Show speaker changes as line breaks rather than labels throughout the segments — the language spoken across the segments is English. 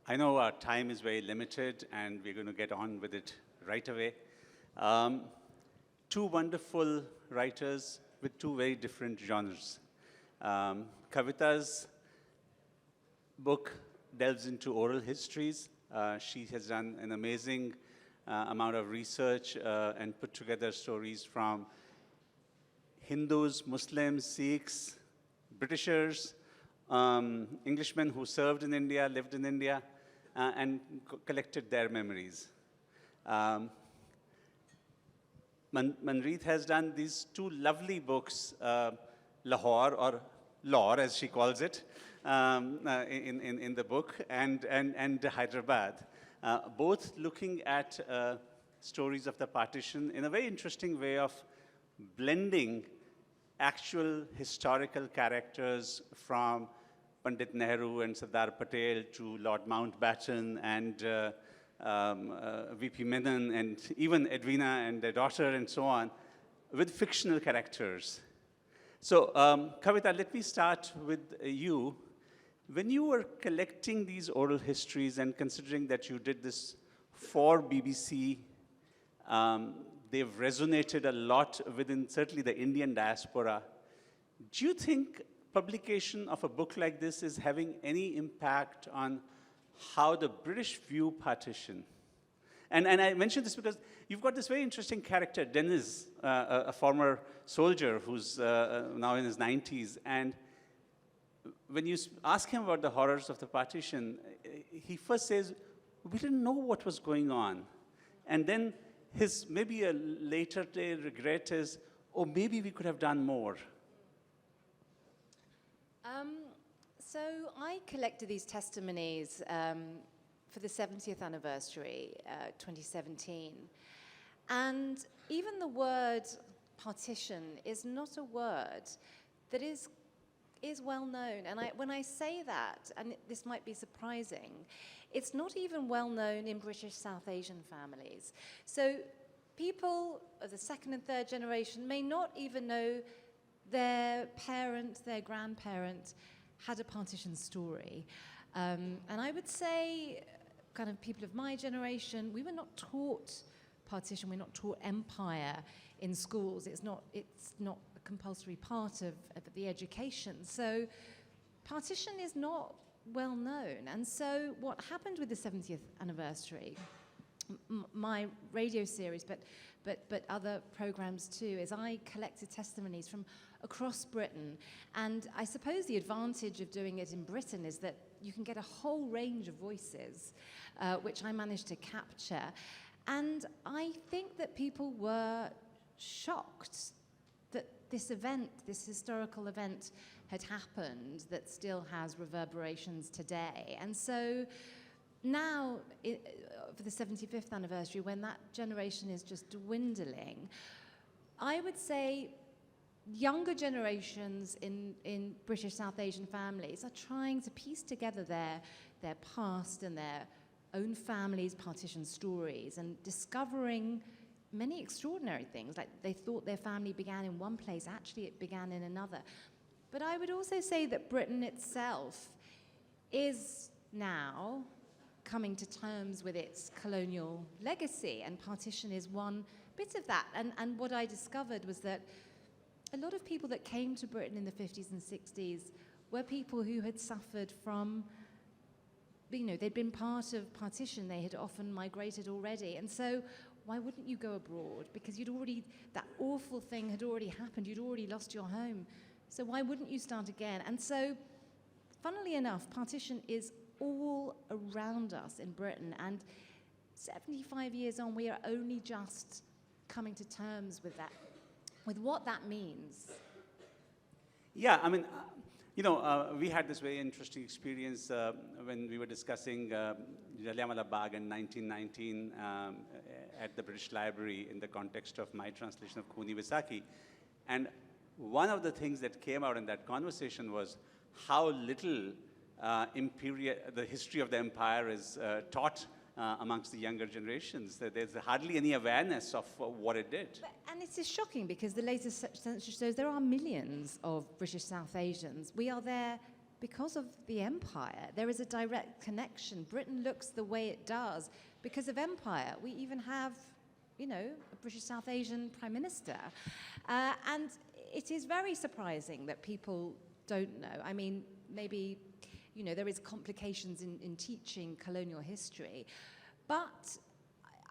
I know our time is very limited and we're going to get on with it right away. Um, Two wonderful writers with two very different genres. Kavita's book delves into oral histories. She has done an amazing amount of research and put together stories from Hindus, Muslims, Sikhs, Britishers, Englishmen who served in India, lived in India, and collected their memories. Manreet has done these two lovely books, Lahore, or Lahore as she calls it, in the book, and Hyderabad, both looking at stories of the partition in a very interesting way of blending actual historical characters from Pandit Nehru and Sardar Patel to Lord Mountbatten and VP Menon and even Edwina and their daughter and so on, with fictional characters. So, Kavita, let me start with you. When you were collecting these oral histories and considering that you did this for BBC, they've resonated a lot within certainly the Indian diaspora. Do you think publication of a book like this is having any impact on how the British view partition? And I mention this because you've got this very interesting character, Dennis, a former soldier who's now in his 90s. And when you ask him about the horrors of the partition, he first says, we didn't know what was going on. And then his maybe a later day regret is, oh, maybe we could have done more.
So I collected these testimonies for the 70th anniversary, 2017. And even the word partition is not a word that is well known. And when I say that, and this might be surprising, it's not even well known in British South Asian families. So people of the second and third generation may not even know their parent, their grandparent had a partition story. And I would say, kind of people of my generation, we were not taught partition, we're not taught empire in schools. It's not a compulsory part of the education. So partition is not well known. And so what happened with the 70th anniversary, my radio series, but other programs too, is I collected testimonies from across Britain. And I suppose the advantage of doing it in Britain is that you can get a whole range of voices, which I managed to capture. And I think that people were shocked that this event, this historical event, had happened that still has reverberations today. And so now, for the 75th anniversary, when that generation is just dwindling, I would say younger generations in British South Asian families are trying to piece together their past and their own families' partition stories and discovering many extraordinary things. Like they thought their family began in one place, actually it began in another. But I would also say that Britain itself is now coming to terms with its colonial legacy, and partition is one bit of that. And what I discovered was that a lot of people that came to Britain in the 50s and 60s were people who had suffered from, they'd been part of partition, they had often migrated already, and so why wouldn't you go abroad? Because that awful thing had already happened, you'd already lost your home, so why wouldn't you start again? And so, funnily enough, partition is all around us in Britain, and 75 years on, we are only just coming to terms with that, with what that means.
Yeah, I mean, we had this very interesting experience when we were discussing Jallianwala Bagh in 1919 at the British Library in the context of my translation of Khuni Vaisakhi. And one of the things that came out in that conversation was how little the history of the empire is taught amongst the younger generations. There's hardly any awareness of what it did.
And it is shocking because the latest census shows there are millions of British South Asians. We are their because of the empire. There is a direct connection. Britain looks the way it does because of empire. We even have, you know, a British South Asian Prime Minister. And it is very surprising that people don't know. I mean, maybe, you know, there is complications in teaching colonial history, but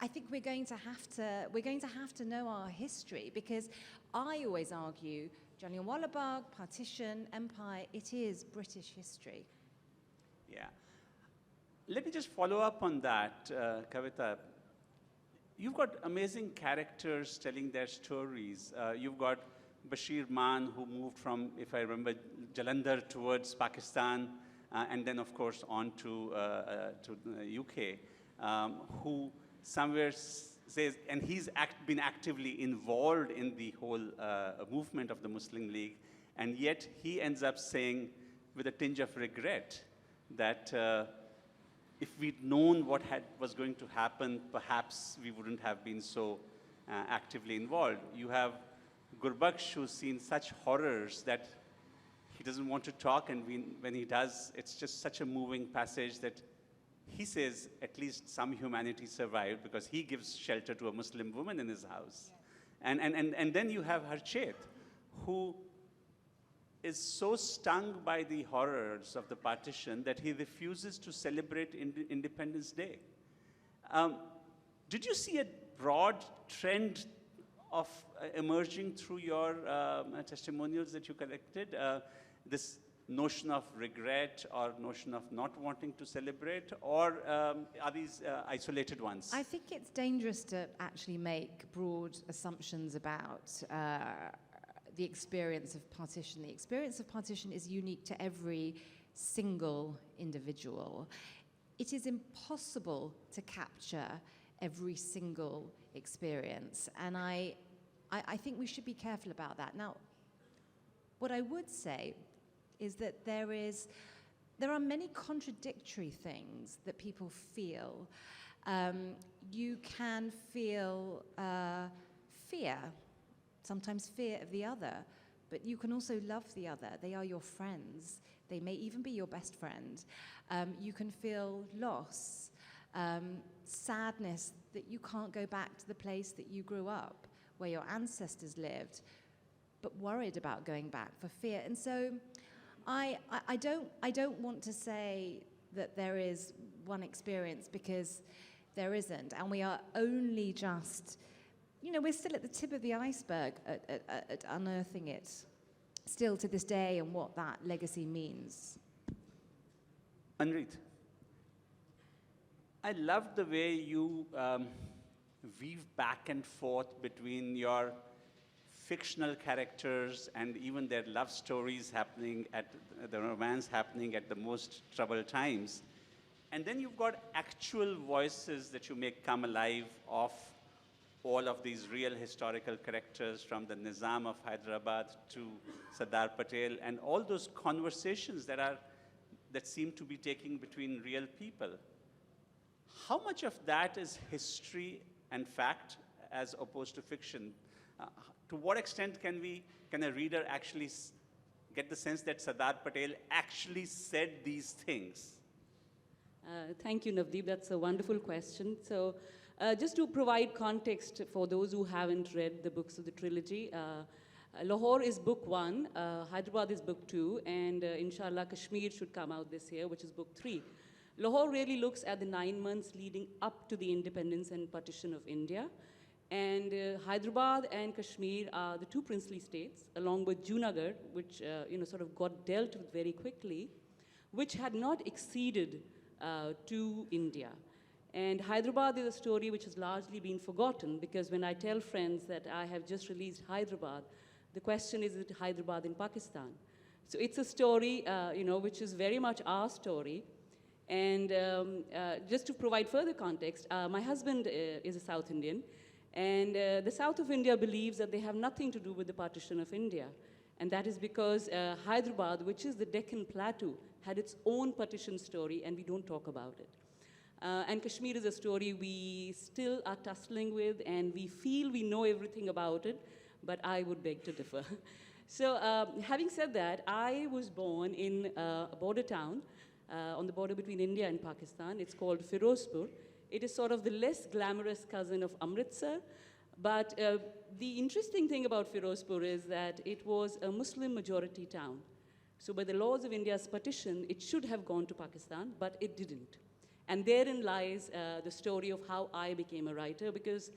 I think we're going to have to know our history, because I always argue Jallianwala Bagh, partition, empire, it is British history.
Yeah. Let me just follow up on that, Kavita. You've got amazing characters telling their stories. You've got Bashir Maan, who moved from, if I remember, Jalandhar towards Pakistan, and then, of course, on to the UK, who somewhere says, and he's been actively involved in the whole movement of the Muslim League, and yet he ends up saying, with a tinge of regret, that if we'd known what was going to happen, perhaps we wouldn't have been so actively involved. You have Gurbaksh, who's seen such horrors that he doesn't want to talk, and when he does, it's just such a moving passage that he says at least some humanity survived because he gives shelter to a Muslim woman in his house. Yes. And then you have Harchet, who is so stung by the horrors of the partition that he refuses to celebrate Independence Day. Did you see a broad trend of emerging through your testimonials that you collected? This notion of regret or notion of not wanting to celebrate, or are these isolated ones?
I think it's dangerous to actually make broad assumptions about the experience of partition. The experience of partition is unique to every single individual. It is impossible to capture every single experience, and I think we should be careful about that. Now, what I would say is that there are many contradictory things that people feel. You can feel fear, sometimes fear of the other, but you can also love the other. They are your friends. They may even be your best friend. You can feel loss, sadness that you can't go back to the place that you grew up, where your ancestors lived, but worried about going back for fear. And so I don't want to say that there is one experience, because there isn't, and we are only just, you know, we're still at the tip of the iceberg at unearthing it, still to this day, and what that legacy means.
Manreet, I love the way you weave back and forth between your fictional characters and even their love stories happening at the romance happening at the most troubled times. And then you've got actual voices that you make come alive of all of these real historical characters, from the Nizam of Hyderabad to Sardar Patel, and all those conversations that seem to be taking between real people. How much of that is history and fact as opposed to fiction? To what extent can a reader actually get the sense that Sardar Patel actually said these things?
Thank you, Navdeep. That's a wonderful question. So just to provide context for those who haven't read the books of the trilogy, Lahore is book 1, Hyderabad is book 2, and inshallah Kashmir should come out this year, which is book 3. Lahore really looks at the 9 months leading up to the independence and partition of India. And Hyderabad and Kashmir are the two princely states, along with Junagadh, which sort of got dealt with very quickly, which had not acceded to India. And Hyderabad is a story which has largely been forgotten, because when I tell friends that I have just released Hyderabad, the question is it Hyderabad in Pakistan? So it's a story, which is very much our story. And just to provide further context, my husband is a South Indian. And the south of India believes that they have nothing to do with the partition of India. And that is because Hyderabad, which is the Deccan Plateau, had its own partition story, and we don't talk about it. And Kashmir is a story we still are tussling with, and we feel we know everything about it, but I would beg to differ. So having said that, I was born in a border town on the border between India and Pakistan. It's called Firozpur. It is sort of the less glamorous cousin of Amritsar. But the interesting thing about Firozpur is that it was a Muslim majority town. So by the laws of India's partition, it should have gone to Pakistan, but it didn't. And therein lies the story of how I became a writer, because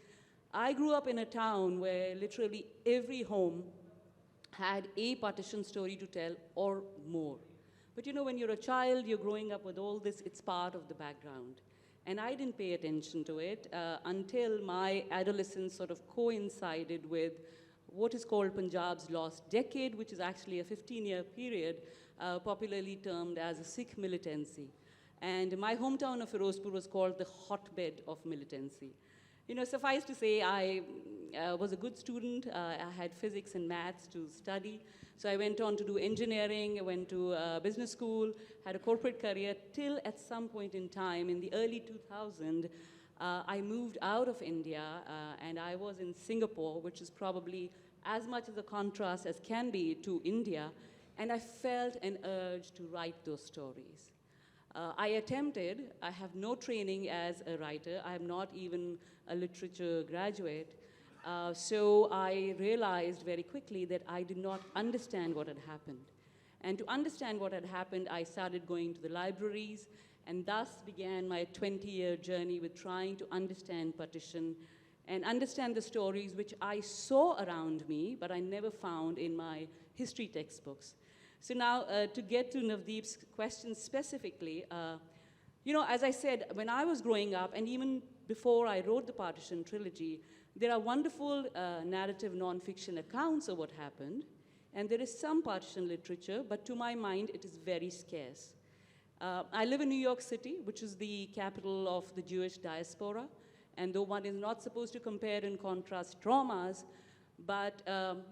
I grew up in a town where literally every home had a partition story to tell or more. But you know, when you're a child, you're growing up with all this, it's part of the background. And I didn't pay attention to it until my adolescence sort of coincided with what is called Punjab's lost decade, which is actually a 15-year period, popularly termed as a Sikh militancy. And my hometown of Firozpur was called the hotbed of militancy. You know, suffice to say, I was a good student. I had physics and maths to study. So I went on to do engineering, I went to business school, had a corporate career, till at some point in time, in the early 2000s, I moved out of India, and I was in Singapore, which is probably as much as a contrast as can be to India, and I felt an urge to write those stories. I attempted. I have no training as a writer. I am not even a literature graduate. So I realized very quickly that I did not understand what had happened. And to understand what had happened, I started going to the libraries, and thus began my 20-year journey with trying to understand partition and understand the stories which I saw around me, but I never found in my history textbooks. So now, to get to Navdeep's question specifically, you know, as I said, when I was growing up, and even before I wrote the Partition Trilogy, there are wonderful narrative nonfiction accounts of what happened, and there is some partition literature, but to my mind, it is very scarce. I live in New York City, which is the capital of the Jewish diaspora, and though one is not supposed to compare and contrast traumas, but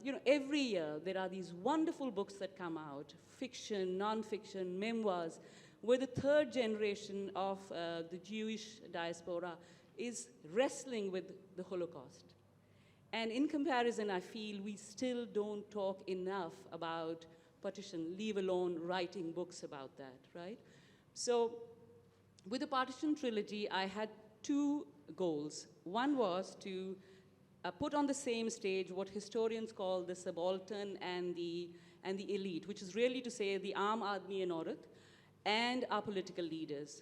you know, every year there are these wonderful books that come out, fiction, nonfiction, memoirs, where the third generation of the Jewish diaspora is wrestling with the Holocaust. And in comparison, I feel we still don't talk enough about partition, leave alone writing books about that, right? So with the Partition Trilogy, I had two goals. One was to put on the same stage what historians call the subaltern and the elite, which is really to say the Aam Aadmi and Aurat and our political leaders,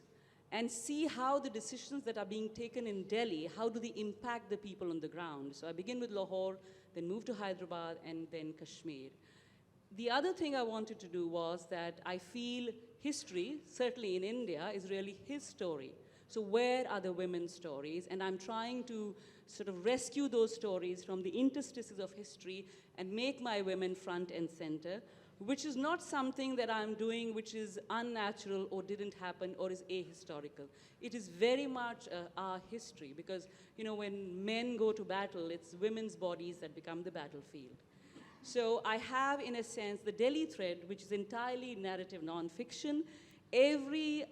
and see how the decisions that are being taken in Delhi, how do they impact the people on the ground. So I begin with Lahore, then move to Hyderabad, and then Kashmir. The other thing I wanted to do was that I feel history, certainly in India, is really his story. So where are the women's stories? And I'm trying to sort of rescue those stories from the interstices of history and make my women front and center, which is not something that I'm doing which is unnatural or didn't happen or is ahistorical. It is very much our history, because you know, when men go to battle, it's women's bodies that become the battlefield. So I have, in a sense, the Delhi thread, which is entirely narrative nonfiction. Every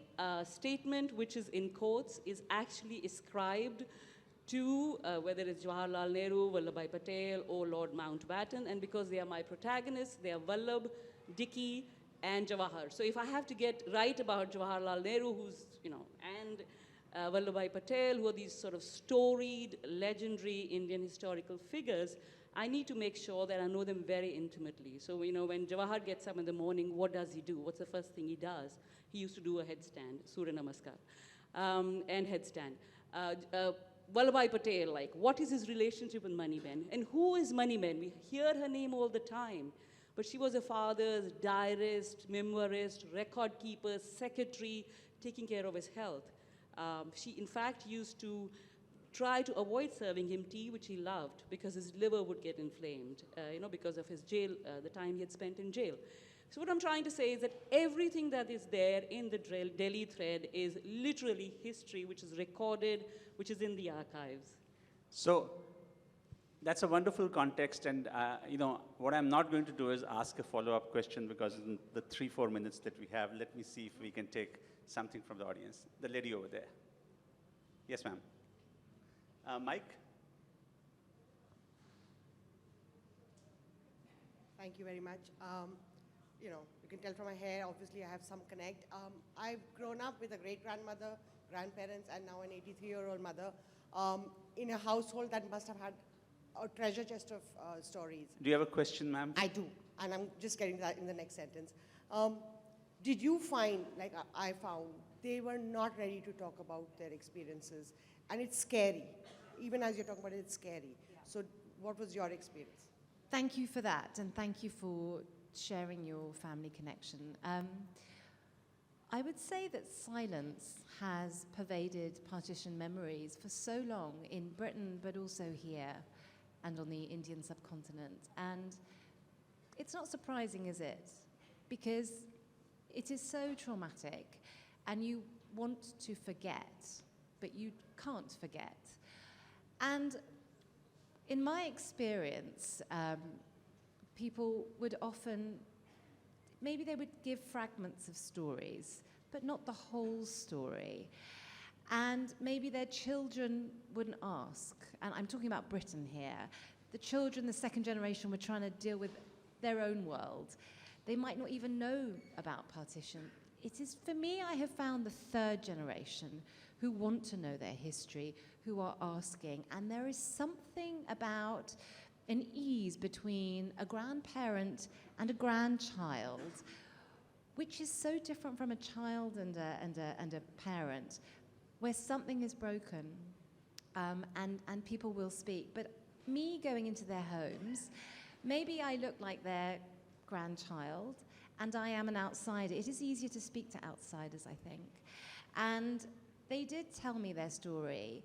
statement which is in quotes is actually ascribed to whether it's Jawaharlal Nehru, Vallabhbhai Patel, or Lord Mountbatten, and because they are my protagonists, they are Vallabh, Dicky, and Jawahar. So if I have to get right about Jawaharlal Nehru, who's, you know, and Vallabhbhai Patel, who are these sort of storied, legendary Indian historical figures, I need to make sure that I know them very intimately. So, you know, when Jawahar gets up in the morning, what does he do? What's the first thing he does? He used to do a headstand, Surya Namaskar, and headstand. Vallabhbhai Patel, like, what is his relationship with Moneyben? And who is Moneyben? We hear her name all the time, but she was a father's diarist, memoirist, record keeper, secretary, taking care of his health. She, in fact, used to try to avoid serving him tea, which he loved, because his liver would get inflamed, you know, because of his jail, the time he had spent in jail. So what I'm trying to say is that everything that is there in the Delhi thread is literally history, which is recorded, which is in the archives.
So that's a wonderful context, and you know, what I'm not going to do is ask a follow-up question, because in the 3-4 minutes that we have, let me see if we can take something from the audience. The lady over there. Yes, ma'am. Mike?
Thank you very much. You know, you can tell from my hair, obviously I have some connect. I've grown up with a great-grandmother, grandparents, and now an 83-year-old mother in a household that must have had a treasure chest of stories.
Do you have a question, ma'am?
I do, and I'm just getting to that in the next sentence. Did you find, like I found, they were not ready to talk about their experiences, and it's scary. Even as you're talking about it, it's scary. Yeah. So what was your experience?
Thank you for that, and thank you for sharing your family connection. I would say that silence has pervaded partition memories for so long in Britain, but also here and on the Indian subcontinent. And it's not surprising, is it? Because it is so traumatic, and you want to forget, but you can't forget. And in my experience, people would often, maybe they would give fragments of stories, but not the whole story. And maybe their children wouldn't ask. And I'm talking about Britain here. The children, the second generation, were trying to deal with their own world. They might not even know about partition. It is, for me, I have found the third generation who want to know their history, who are asking. And there is something about an ease between a grandparent and a grandchild, which is so different from a child and a parent, where something is broken, and people will speak. But me going into their homes, maybe I look like their grandchild, and I am an outsider. It is easier to speak to outsiders, I think. And they did tell me their story,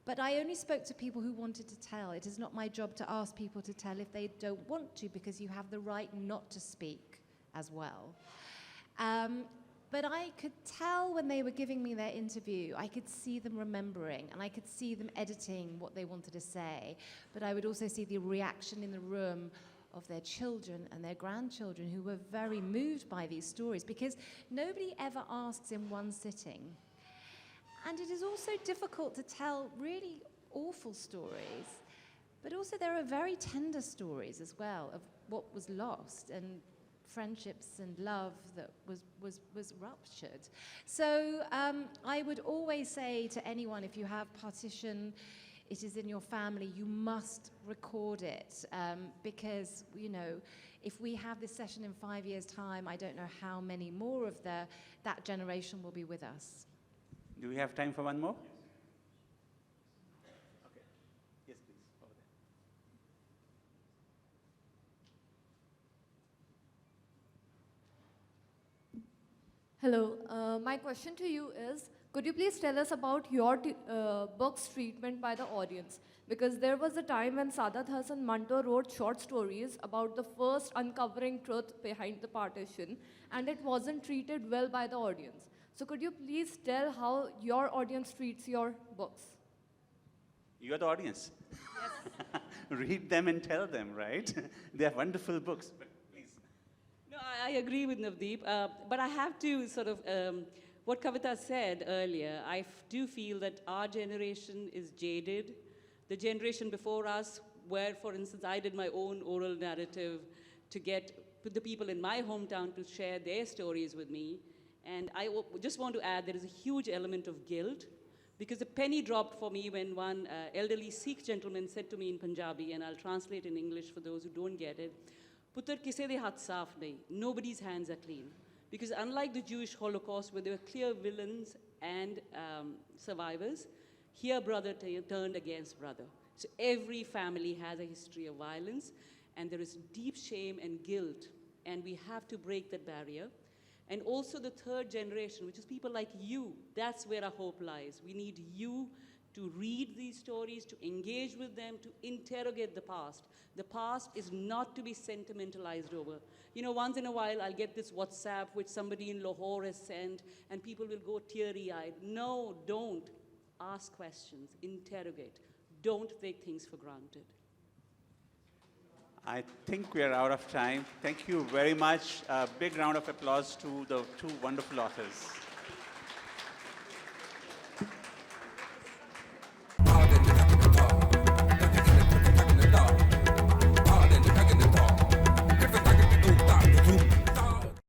but I only spoke to people who wanted to tell. It is not my job to ask people to tell if they don't want to, because you have the right not to speak as well. But I could tell when they were giving me their interview, I could see them remembering, and I could see them editing what they wanted to say. But I would also see the reaction in the room of their children and their grandchildren, who were very moved by these stories, because nobody ever asks in one sitting. And it is also difficult to tell really awful stories, but also there are very tender stories as well of what was lost and friendships and love that was ruptured. So I would always say to anyone, if you have partition, it is in your family, you must record it, because, you know, if we have this session in 5 years' time, I don't know how many more of that generation will be with us.
Do we have time for one more? Okay. Yes, please. Over there.
Hello, my question to you is, could you please tell us about your book's treatment by the audience? Because there was a time when Saadat Hasan Manto wrote short stories about the first uncovering truth behind the partition, and it wasn't treated well by the audience. So could you please tell how your audience treats your books?
You are the audience. Yes. Read them and tell them, right? They are wonderful books, but please.
No, I agree with Navdeep, but I have to sort of, what Kavita said earlier, I do feel that our generation is jaded. The generation before us, where, for instance, I did my own oral narrative to get the people in my hometown to share their stories with me. And I just want to add, there is a huge element of guilt, because the penny dropped for me when one elderly Sikh gentleman said to me in Punjabi, and I'll translate in English for those who don't get it, Putter kise de haath saaf nahi, nobody's hands are clean. Because unlike the Jewish Holocaust, where there were clear villains and survivors, here brother turned against brother. So every family has a history of violence, and there is deep shame and guilt, and we have to break that barrier. And also the third generation, which is people like you, that's where our hope lies. We need you to read these stories, to engage with them, to interrogate the past. The past is not to be sentimentalized over. You know, once in a while I'll get this WhatsApp which somebody in Lahore has sent, and people will go teary-eyed. No, don't. Ask questions, interrogate. Don't take things for granted.
I think we are out of time. Thank you very much. A big round of applause to the two wonderful authors.